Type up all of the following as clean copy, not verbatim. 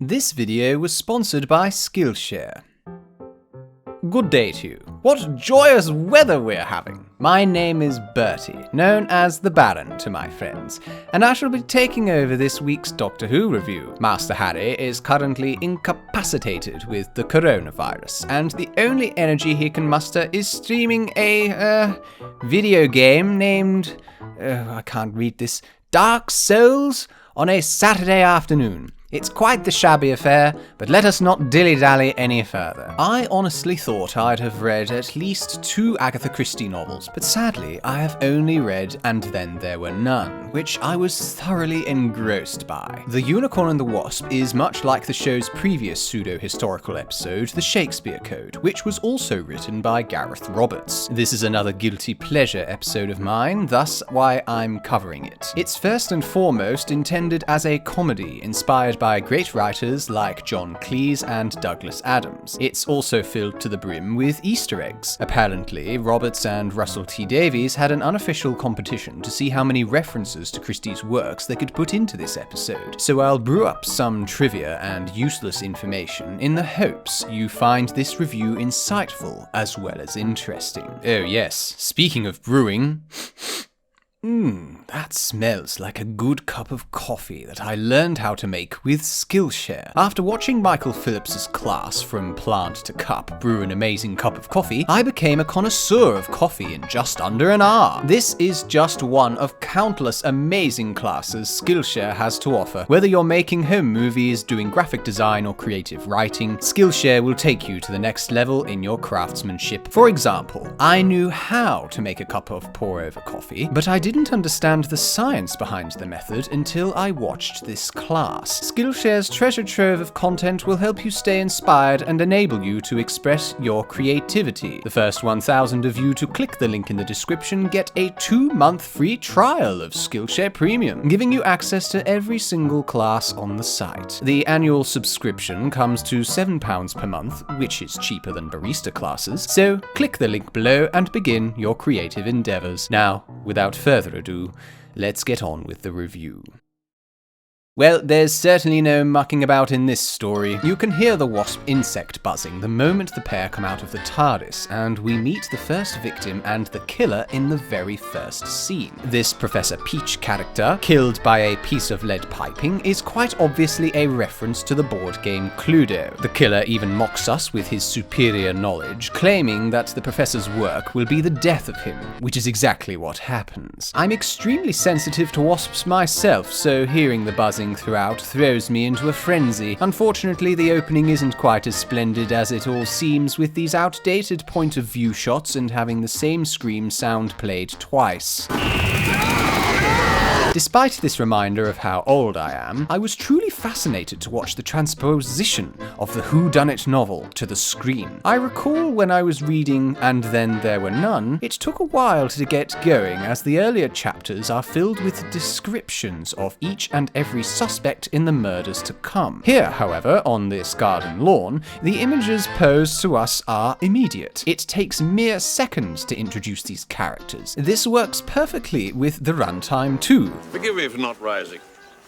This video was sponsored by Skillshare. Good day to you. What joyous weather we're having! My name is Bertie, known as the Baron to my friends, and I shall be taking over this week's Doctor Who review. Master Harry is currently incapacitated with the coronavirus, and the only energy he can muster is streaming a, video game named, I can't read this, Dark Souls on a Saturday afternoon. It's quite the shabby affair, but let us not dilly-dally any further. I honestly thought I'd have read at least 2 Agatha Christie novels, but sadly I have only read And Then There Were None, which I was thoroughly engrossed by. The Unicorn and the Wasp is much like the show's previous pseudo-historical episode, The Shakespeare Code, which was also written by Gareth Roberts. This is another guilty pleasure episode of mine, thus why I'm covering it. It's first and foremost intended as a comedy inspired by great writers like John Cleese and Douglas Adams. It's also filled to the brim with Easter eggs. Apparently, Roberts and Russell T Davies had an unofficial competition to see how many references to Christie's works they could put into this episode. So I'll brew up some trivia and useless information in the hopes you find this review insightful as well as interesting. Oh yes, speaking of brewing, that smells like a good cup of coffee that I learned how to make with Skillshare. After watching Michael Phillips's class From Plant to Cup brew an amazing cup of coffee, I became a connoisseur of coffee in just under an hour. This is just one of countless amazing classes Skillshare has to offer. Whether you're making home movies, doing graphic design, or creative writing, Skillshare will take you to the next level in your craftsmanship. For example, I knew how to make a cup of pour-over coffee, but I didn't understand the science behind the method until I watched this class. Skillshare's treasure trove of content will help you stay inspired and enable you to express your creativity. The first 1,000 of you to click the link in the description get a 2-month free trial of Skillshare Premium, giving you access to every single class on the site. The annual subscription comes to £7 per month, which is cheaper than barista classes, so click the link below and begin your creative endeavors. Now, without further ado, let's get on with the review. Well, there's certainly no mucking about in this story. You can hear the wasp insect buzzing the moment the pair come out of the TARDIS, and we meet the first victim and the killer in the very first scene. This Professor Peach character, killed by a piece of lead piping, is quite obviously a reference to the board game Cluedo. The killer even mocks us with his superior knowledge, claiming that the professor's work will be the death of him, which is exactly what happens. I'm extremely sensitive to wasps myself, so hearing the buzzing throughout throws me into a frenzy. Unfortunately, the opening isn't quite as splendid as it all seems, with these outdated point of view shots and having the same scream sound played twice. Despite this reminder of how old I am, I was truly fascinated to watch the transposition of the whodunit novel to the screen. I recall when I was reading And Then There Were None, it took a while to get going as the earlier chapters are filled with descriptions of each and every suspect in the murders to come. Here, however, on this garden lawn, the images posed to us are immediate. It takes mere seconds to introduce these characters. This works perfectly with the runtime too. Forgive me for not rising.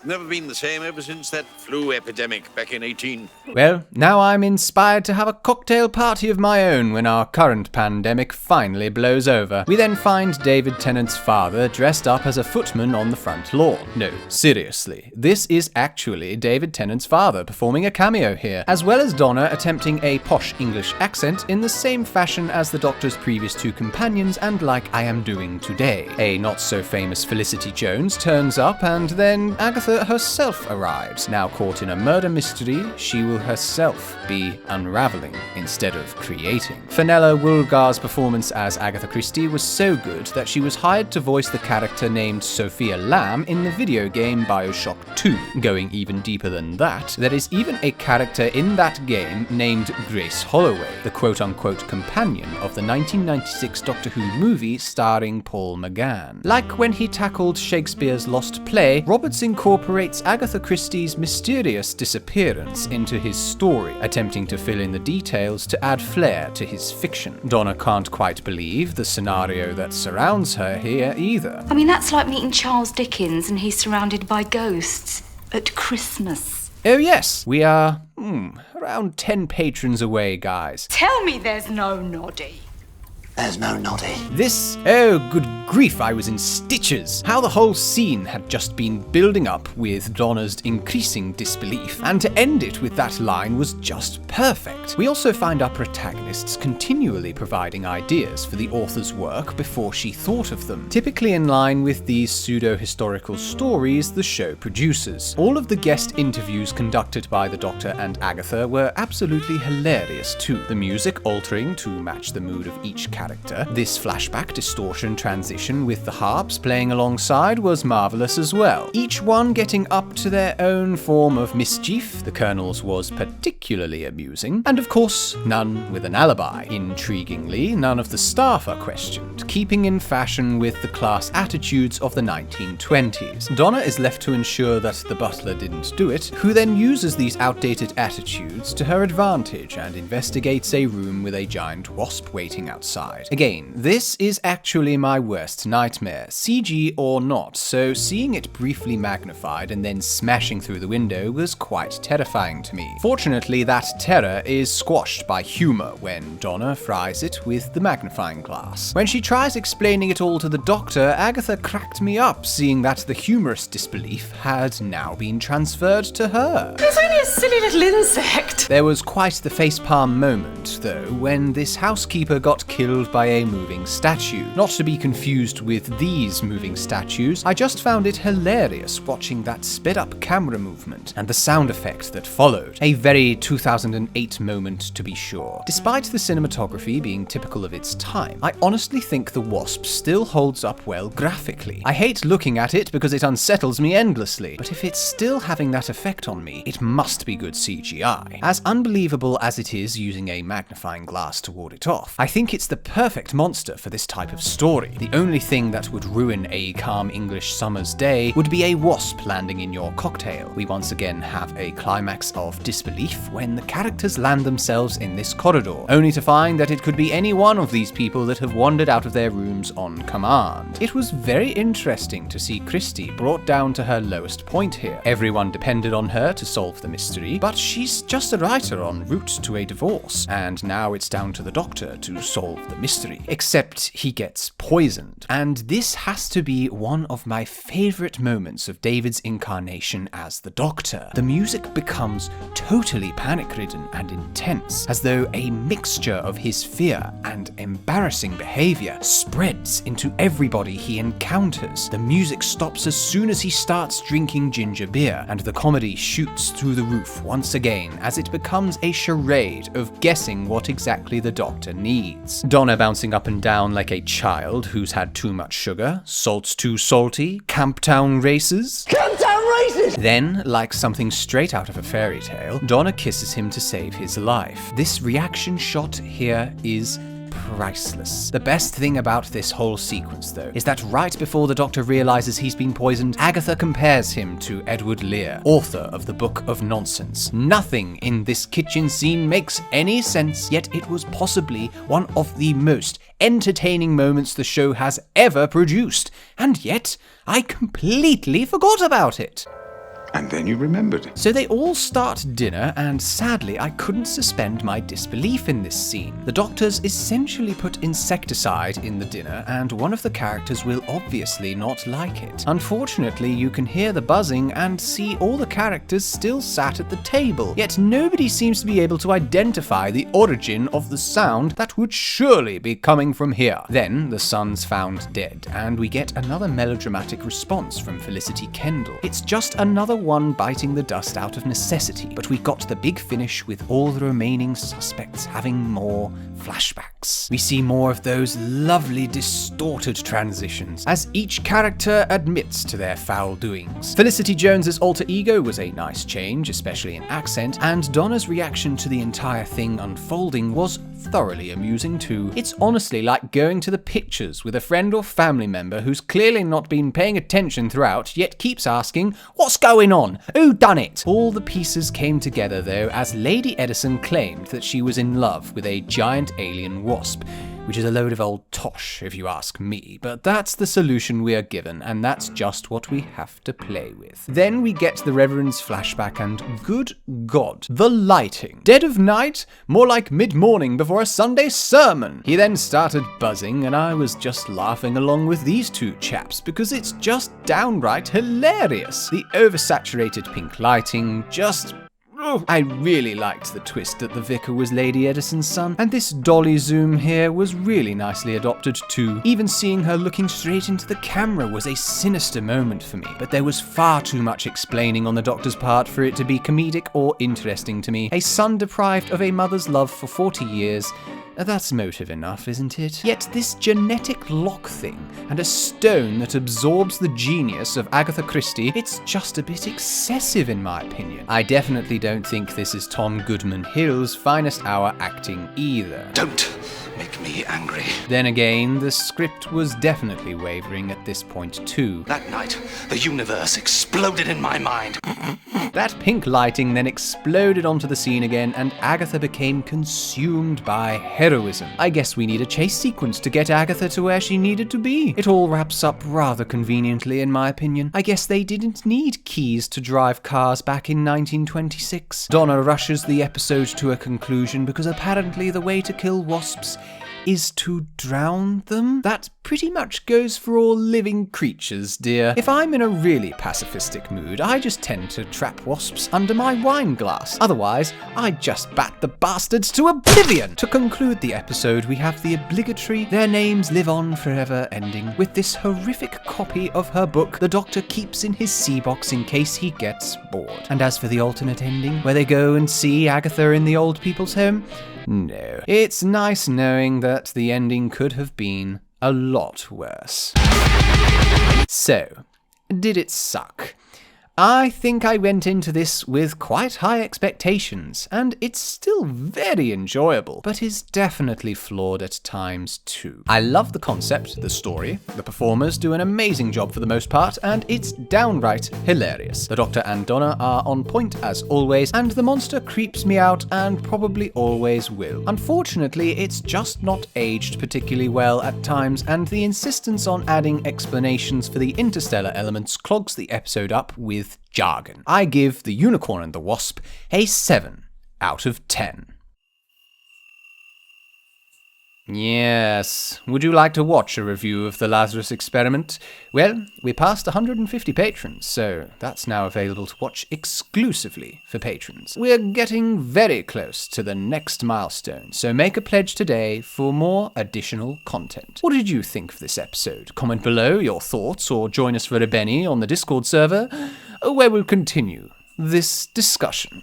Never been the same ever since that flu epidemic back in 18... Well, now I'm inspired to have a cocktail party of my own when our current pandemic finally blows over. We then find David Tennant's father dressed up as a footman on the front lawn. No, seriously, this is actually David Tennant's father performing a cameo here, as well as Donna attempting a posh English accent in the same fashion as the Doctor's previous 2 companions and like I am doing today. A not-so-famous Felicity Jones turns up and then Agatha herself arrives. Now caught in a murder mystery, she will herself be unraveling instead of creating. Fenella Woolgar's performance as Agatha Christie was so good that she was hired to voice the character named Sophia Lamb in the video game BioShock 2. Going even deeper than that, there is even a character in that game named Grace Holloway, the quote-unquote companion of the 1996 Doctor Who movie starring Paul McGann. Like when he tackled Shakespeare's lost play, Roberts incorporates Agatha Christie's mysterious disappearance into his story, attempting to fill in the details to add flair to his fiction. Donna can't quite believe the scenario that surrounds her here either. I mean, that's like meeting Charles Dickens and he's surrounded by ghosts at Christmas. Oh yes, we are, around 10 patrons away, guys. Tell me there's no Noddy. There's no Noddy. Oh good grief, I was in stitches. How the whole scene had just been building up with Donna's increasing disbelief, and to end it with that line was just perfect. We also find our protagonists continually providing ideas for the author's work before she thought of them, typically in line with these pseudo-historical stories the show produces. All of the guest interviews conducted by the Doctor and Agatha were absolutely hilarious too, the music altering to match the mood of each character. This flashback distortion transition with the harps playing alongside was marvelous as well, each one getting up to their own form of mischief. The Colonel's was particularly amusing, and of course, none with an alibi. Intriguingly, none of the staff are questioned, keeping in fashion with the class attitudes of the 1920s. Donna is left to ensure that the butler didn't do it, who then uses these outdated attitudes to her advantage and investigates a room with a giant wasp waiting outside. Again, this is actually my worst nightmare, CG or not, so seeing it briefly magnified and then smashing through the window was quite terrifying to me. Fortunately, that terror is squashed by humor when Donna fries it with the magnifying glass. When she tries explaining it all to the Doctor, Agatha cracked me up, seeing that the humorous disbelief had now been transferred to her. It's only a silly little insect. There was quite the facepalm moment, though, when this housekeeper got killed by a moving statue. Not to be confused with these moving statues, I just found it hilarious watching that sped up camera movement and the sound effect that followed. A very 2008 moment to be sure. Despite the cinematography being typical of its time, I honestly think the Wasp still holds up well graphically. I hate looking at it because it unsettles me endlessly, but if it's still having that effect on me, it must be good CGI. As unbelievable as it is using a magnifying glass to ward it off, I think it's the perfect monster for this type of story. The only thing that would ruin a calm English summer's day would be a wasp landing in your cocktail. We once again have a climax of disbelief when the characters land themselves in this corridor, only to find that it could be any one of these people that have wandered out of their rooms on command. It was very interesting to see Christie brought down to her lowest point here. Everyone depended on her to solve the mystery, but she's just a writer en route to a divorce, and now it's down to the Doctor to solve the mystery. Except he gets poisoned. And this has to be one of my favorite moments of David's incarnation as the Doctor. The music becomes totally panic-ridden and intense, as though a mixture of his fear and embarrassing behavior spreads into everybody he encounters. The music stops as soon as he starts drinking ginger beer, and the comedy shoots through the roof once again as it becomes a charade of guessing what exactly the Doctor needs. Donna bouncing up and down like a child who's had too much sugar, salt's too salty, Camptown races. Camptown races! Then, like something straight out of a fairy tale, Donna kisses him to save his life. This reaction shot here is priceless. The best thing about this whole sequence, though, is that right before the Doctor realizes he's been poisoned, Agatha compares him to Edward Lear, author of the Book of Nonsense. Nothing in this kitchen scene makes any sense, yet it was possibly one of the most entertaining moments the show has ever produced, and yet I completely forgot about it. And then you remembered. So they all start dinner, and sadly I couldn't suspend my disbelief in this scene. The Doctor's essentially put insecticide in the dinner, and one of the characters will obviously not like it. Unfortunately, you can hear the buzzing and see all the characters still sat at the table, yet nobody seems to be able to identify the origin of the sound that would surely be coming from here. Then the son's found dead, and we get another melodramatic response from Felicity Kendall. It's just another one biting the dust out of necessity, but we got the big finish with all the remaining suspects having more flashbacks. We see more of those lovely distorted transitions as each character admits to their foul doings. Felicity Jones's alter ego was a nice change, especially in accent, and Donna's reaction to the entire thing unfolding was thoroughly amusing too. It's honestly like going to the pictures with a friend or family member who's clearly not been paying attention throughout, yet keeps asking, "What's going on? Who done it?" All the pieces came together though, as Lady Edison claimed that she was in love with a giant alien wasp, which is a load of old tosh if you ask me, but that's the solution we are given, and that's just what we have to play with. Then we get the Reverend's flashback, and good God, the lighting. Dead of night? More like mid-morning before a Sunday sermon. He then started buzzing, and I was just laughing along with these two chaps because it's just downright hilarious. The oversaturated pink lighting, just... I really liked the twist that the vicar was Lady Edison's son, and this dolly zoom here was really nicely adopted too. Even seeing her looking straight into the camera was a sinister moment for me, but there was far too much explaining on the Doctor's part for it to be comedic or interesting to me. A son deprived of a mother's love for 40 years, that's motive enough, isn't it? Yet this genetic lock thing, and a stone that absorbs the genius of Agatha Christie, it's just a bit excessive in my opinion. I definitely don't think this is Tom Goodman Hill's finest hour acting either. Don't make me angry. Then again, the script was definitely wavering at this point too. That night, the universe exploded in my mind. That pink lighting then exploded onto the scene again, and Agatha became consumed by heroism. I guess we need a chase sequence to get Agatha to where she needed to be. It all wraps up rather conveniently in my opinion. I guess they didn't need keys to drive cars back in 1926. Donna rushes the episode to a conclusion because apparently the way to kill wasps is to drown them. That pretty much goes for all living creatures, dear. If I'm in a really pacifistic mood, I just tend to trap wasps under my wine glass. Otherwise, I just bat the bastards to oblivion. To conclude the episode, we have the obligatory "their names live on forever" ending with this horrific copy of her book the Doctor keeps in his sea box in case he gets bored. And as for the alternate ending, where they go and see Agatha in the old people's home, no. It's nice knowing that the ending could have been a lot worse. So, did it suck? I think I went into this with quite high expectations, and it's still very enjoyable, but is definitely flawed at times too. I love the concept, the story, the performers do an amazing job for the most part, and it's downright hilarious. The Doctor and Donna are on point as always, and the monster creeps me out and probably always will. Unfortunately, it's just not aged particularly well at times, and the insistence on adding explanations for the interstellar elements clogs the episode up with jargon. I give The Unicorn and the Wasp a 7 out of 10. Yes, would you like to watch a review of the Lazarus Experiment? Well, we passed 150 patrons, so that's now available to watch exclusively for patrons. We're getting very close to the next milestone, so make a pledge today for more additional content. What did you think of this episode? Comment below your thoughts, or join us for a Benny on the Discord server, where we'll continue this discussion.